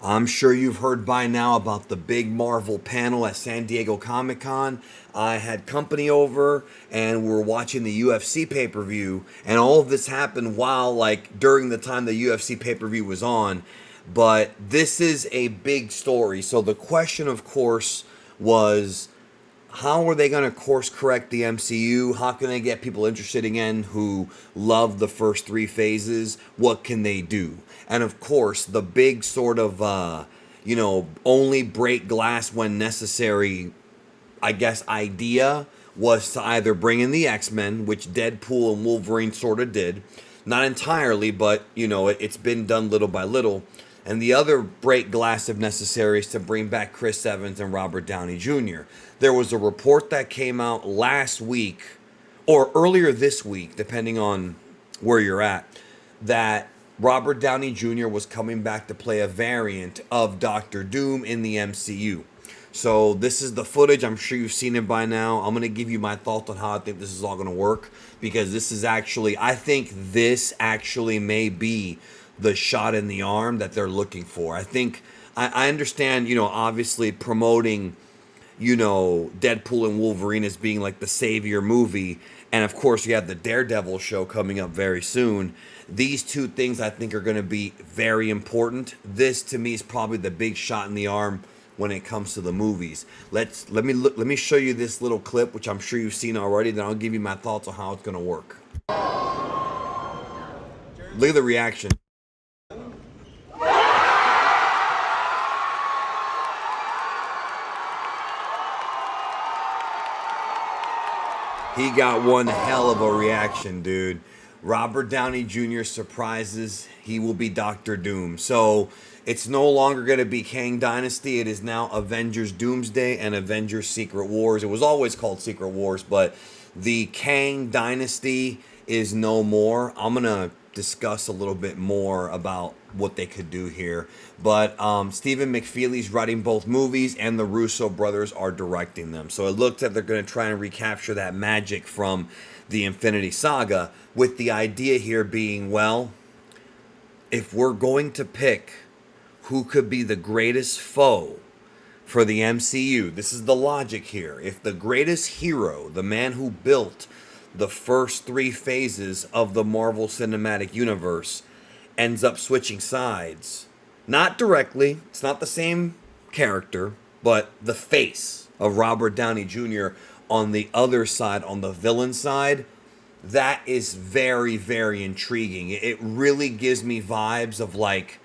I'm sure you've heard by now about the big Marvel panel at San Diego Comic-Con. I had company over and we're watching the UFC pay-per-view, and all of this happened while, like, during the time the UFC pay-per-view was on. But this is a big story. So the question, of course, was how are they going to course correct the MCU? How can they get people interested again who love the first three phases? What can they do? And of course, the big sort of, only break glass when necessary, I guess, idea was to either bring in the X-Men, which Deadpool and Wolverine sort of did. Not entirely, but, it's been done little by little. And the other break glass, if necessary, is to bring back Chris Evans and Robert Downey Jr. There was a report that came out last week, or earlier this week, depending on where you're at, that Robert Downey Jr. was coming back to play a variant of Doctor Doom in the MCU. So this is the footage. I'm sure you've seen it by now. I'm going to give you my thoughts on how I think this is all going to work, because this is actually, I think this actually may be the shot in the arm that they're looking for. I understand, obviously promoting, Deadpool and Wolverine as being like the savior movie. And of course, you have the Daredevil show coming up very soon. These two things I think are going to be very important. This to me is probably the big shot in the arm when it comes to the movies. Let me show you this little clip, which I'm sure you've seen already. Then I'll give you my thoughts on how it's going to work. Look at the reaction. He got one hell of a reaction, dude. Robert Downey Jr. surprises he will be Doctor Doom. So it's no longer going to be Kang Dynasty. It is now Avengers Doomsday and Avengers Secret Wars. It was always called Secret Wars, but the Kang Dynasty is no more. I'm going to discuss a little bit more about what they could do here. But Stephen McFeely's writing both movies, and the Russo brothers are directing them. So it looks like they're going to try and recapture that magic from the Infinity Saga, with the idea here being, well, if we're going to pick who could be the greatest foe for the MCU, this is the logic here. If the greatest hero, the man who built the first three phases of the Marvel Cinematic Universe, ends up switching sides, not directly, it's not the same character, but the face of Robert Downey Jr. on the other side, on the villain side, that is very, very intriguing. It really gives me vibes of, like,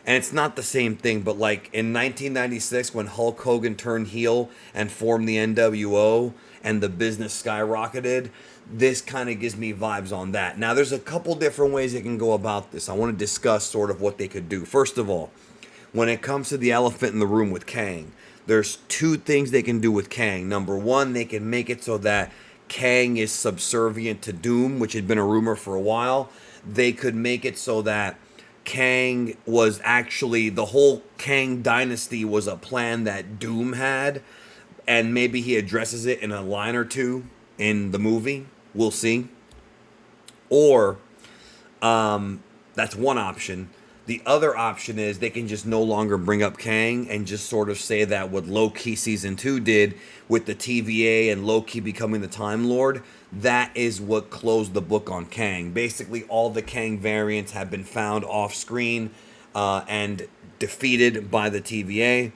and it's not the same thing, but like in 1996 when Hulk Hogan turned heel and formed the NWO and the business skyrocketed, this kind of gives me vibes on that. Now, there's a couple different ways they can go about this. I want to discuss sort of what they could do. First of all, when it comes to the elephant in the room with Kang, there's two things they can do with Kang. Number one, they can make it so that Kang is subservient to Doom, which had been a rumor for a while. They could make it so that Kang was actually, the whole Kang dynasty was a plan that Doom had, and maybe he addresses it in a line or two in the movie. We'll see. Or that's one option. The other option is they can just no longer bring up Kang and just sort of say that what Loki Season 2 did with the TVA and Loki becoming the Time Lord, that is what closed the book on Kang. Basically, all the Kang variants have been found off screen and defeated by the TVA.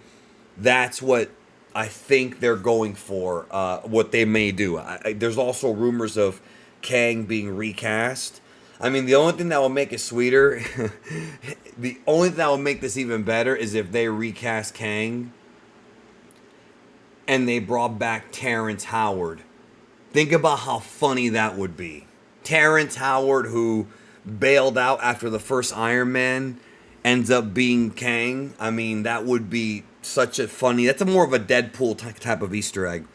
That's what I think they're going for, what they may do. There's also rumors of Kang being recast. I mean, the only thing that will make it sweeter, the only thing that will make this even better is if they recast Kang and they brought back Terrence Howard. Think about how funny that would be. Terrence Howard, who bailed out after the first Iron Man, ends up being Kang. I mean, that would be such a funny, that's a more of a Deadpool type of Easter egg.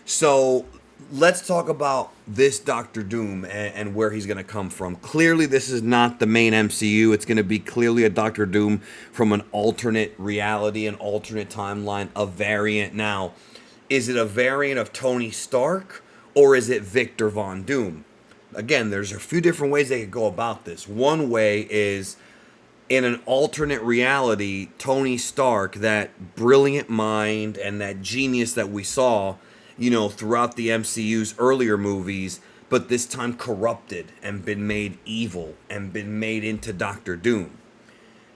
So let's talk about this Doctor Doom and where he's going to come from. Clearly, this is not the main MCU. It's going to be clearly a Doctor Doom from an alternate reality, an alternate timeline, a variant. Now, is it a variant of Tony Stark, or is it Victor Von Doom? Again, there's a few different ways they could go about this. One way is in an alternate reality, Tony Stark, that brilliant mind and that genius that we saw, throughout the MCU's earlier movies, but this time corrupted and been made evil and been made into Doctor Doom.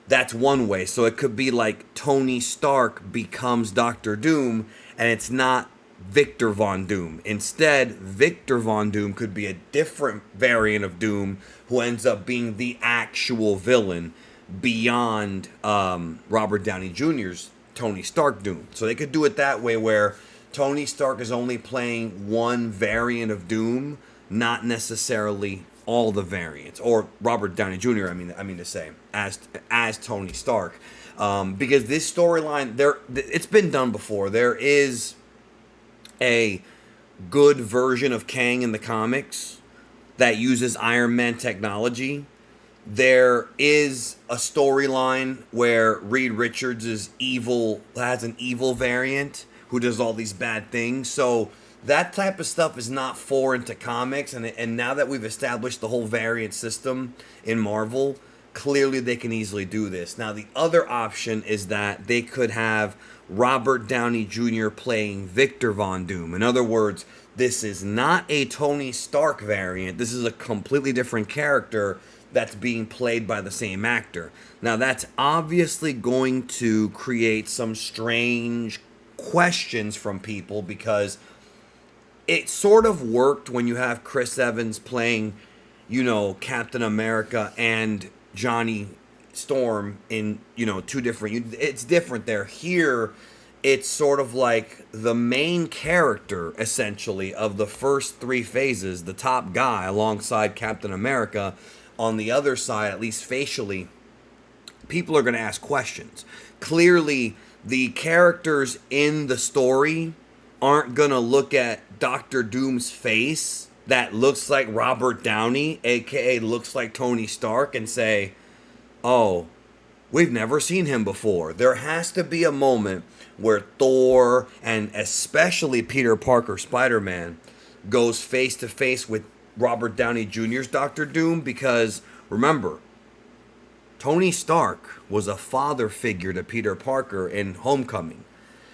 That's one way. So it could be like Tony Stark becomes Doctor Doom, and it's not Victor Von Doom. Instead, Victor Von Doom could be a different variant of Doom who ends up being the actual villain beyond Robert Downey Jr.'s Tony Stark Doom. So they could do it that way, where Tony Stark is only playing one variant of Doom, not necessarily all the variants, or Robert Downey Jr. I mean to say, as Tony Stark, because this storyline, it's been done before. There is a good version of Kang in the comics that uses Iron Man technology. There is a storyline where Reed Richards has an evil variant who does all these bad things. So that type of stuff is not foreign to comics, and now that we've established the whole variant system in Marvel, clearly they can easily do this. Now, the other option is that they could have Robert Downey Jr. playing Victor Von Doom. In other words, this is not a Tony Stark variant. This is a completely different character that's being played by the same actor. Now, that's obviously going to create some strange questions from people, because it sort of worked when you have Chris Evans playing, Captain America and Johnny Storm in, two different... It's different there. Here, it's sort of like the main character, essentially, of the first three phases, the top guy alongside Captain America. On the other side, at least facially, people are going to ask questions. Clearly, the characters in the story aren't going to look at Doctor Doom's face that looks like Robert Downey, aka looks like Tony Stark, and say, oh, we've never seen him before. There has to be a moment where Thor, and especially Peter Parker, Spider-Man, goes face to face with Robert Downey Jr.'s Doctor Doom, because remember, Tony Stark was a father figure to Peter Parker in Homecoming,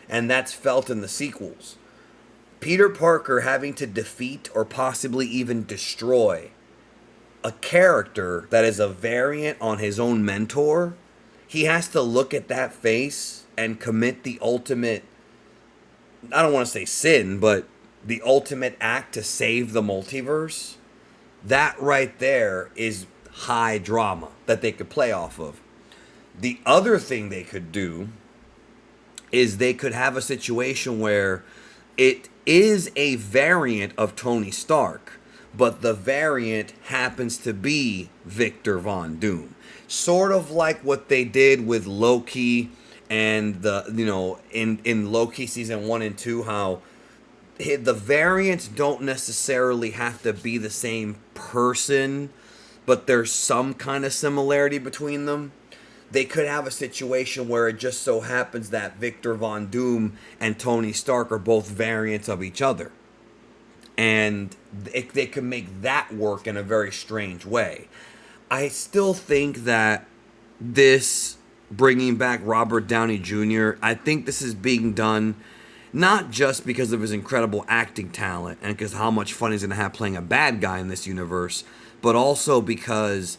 and that's felt in the sequels. Peter Parker having to defeat or possibly even destroy a character that is a variant on his own mentor, he has to look at that face and commit the ultimate, I don't want to say sin, but the ultimate act to save the multiverse. That right there is high drama that they could play off of. The other thing they could do is they could have a situation where it is a variant of Tony Stark, but the variant happens to be Victor Von Doom. Sort of like what they did with Loki and in Loki season 1 and 2, how the variants don't necessarily have to be the same person, but there's some kind of similarity between them. They could have a situation where it just so happens that Victor Von Doom and Tony Stark are both variants of each other. And they could make that work in a very strange way. I still think that this, bringing back Robert Downey Jr., I think this is being done not just because of his incredible acting talent and because how much fun he's going to have playing a bad guy in this universe, but also because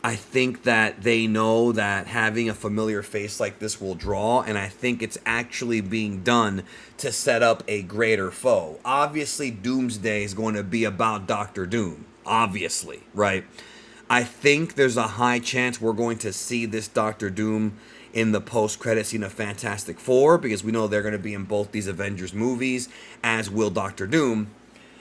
I think that they know that having a familiar face like this will draw, and I think it's actually being done to set up a greater foe. Obviously, Doomsday is going to be about Doctor Doom, obviously, right? I think there's a high chance we're going to see this Doctor Doom in the post-credit scene of Fantastic Four, because we know they're going to be in both these Avengers movies, as will Doctor Doom.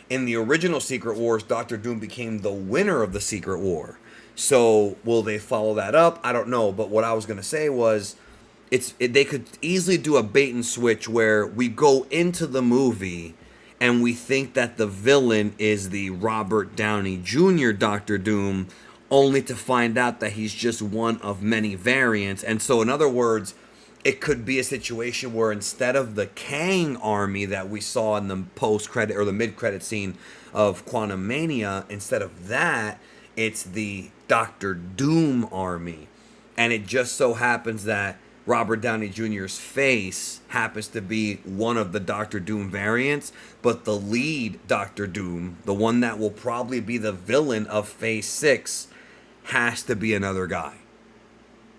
In the original Secret Wars, Doctor Doom became the winner of the Secret War. So will they follow that up? I don't know. But what I was going to say was they could easily do a bait and switch where we go into the movie and we think that the villain is the Robert Downey Jr. Doctor Doom, only to find out that he's just one of many variants. And so, in other words, it could be a situation where instead of the Kang army that we saw in the post-credit or the mid-credit scene of Quantum Mania, instead of that, it's the Doctor Doom army. And it just so happens that Robert Downey Jr.'s face happens to be one of the Doctor Doom variants, but the lead Doctor Doom, the one that will probably be the villain of Phase 6, has to be another guy.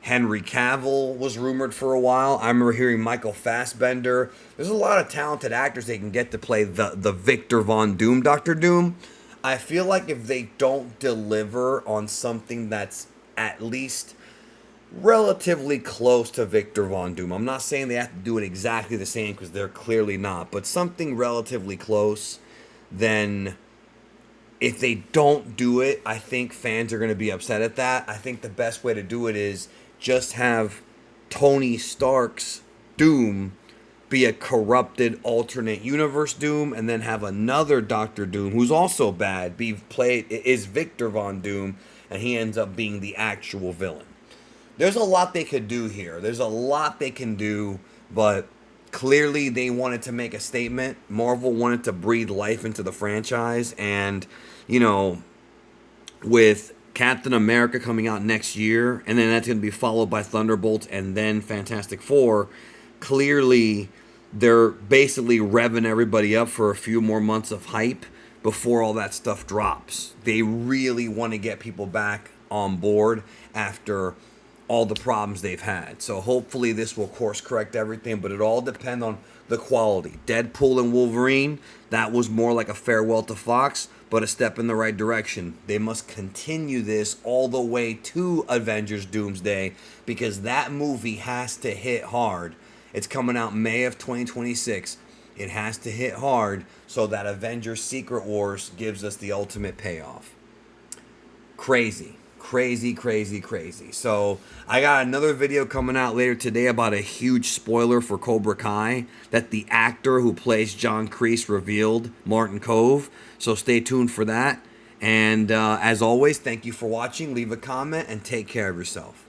Henry Cavill was rumored for a while. I remember hearing Michael Fassbender. There's a lot of talented actors they can get to play the Victor Von Doom Doctor Doom. I feel like if they don't deliver on something that's at least relatively close to Victor Von Doom, I'm not saying they have to do it exactly the same because they're clearly not, but something relatively close, then if they don't do it, I think fans are going to be upset at that. I think the best way to do it is just have Tony Stark's Doom be a corrupted alternate universe Doom, and then have another Doctor Doom who's also bad is Victor Von Doom, and he ends up being the actual villain. There's a lot they could do here. There's a lot they can do, but clearly they wanted to make a statement. Marvel wanted to breathe life into the franchise, and you know, with Captain America coming out next year, and then that's going to be followed by Thunderbolts and then Fantastic Four, clearly they're basically revving everybody up for a few more months of hype before all that stuff drops. They really want to get people back on board after all the problems they've had. So hopefully this will course correct everything, but it all depends on the quality. Deadpool and Wolverine, that was more like a farewell to Fox, but a step in the right direction. They must continue this all the way to Avengers Doomsday, because that movie has to hit hard. It's coming out May of 2026. It has to hit hard so that Avengers Secret Wars gives us the ultimate payoff. Crazy. Crazy, crazy, crazy. So I got another video coming out later today about a huge spoiler for Cobra Kai that the actor who plays John Kreese revealed, Martin Kove. So stay tuned for that. And as always, thank you for watching. Leave a comment and take care of yourself.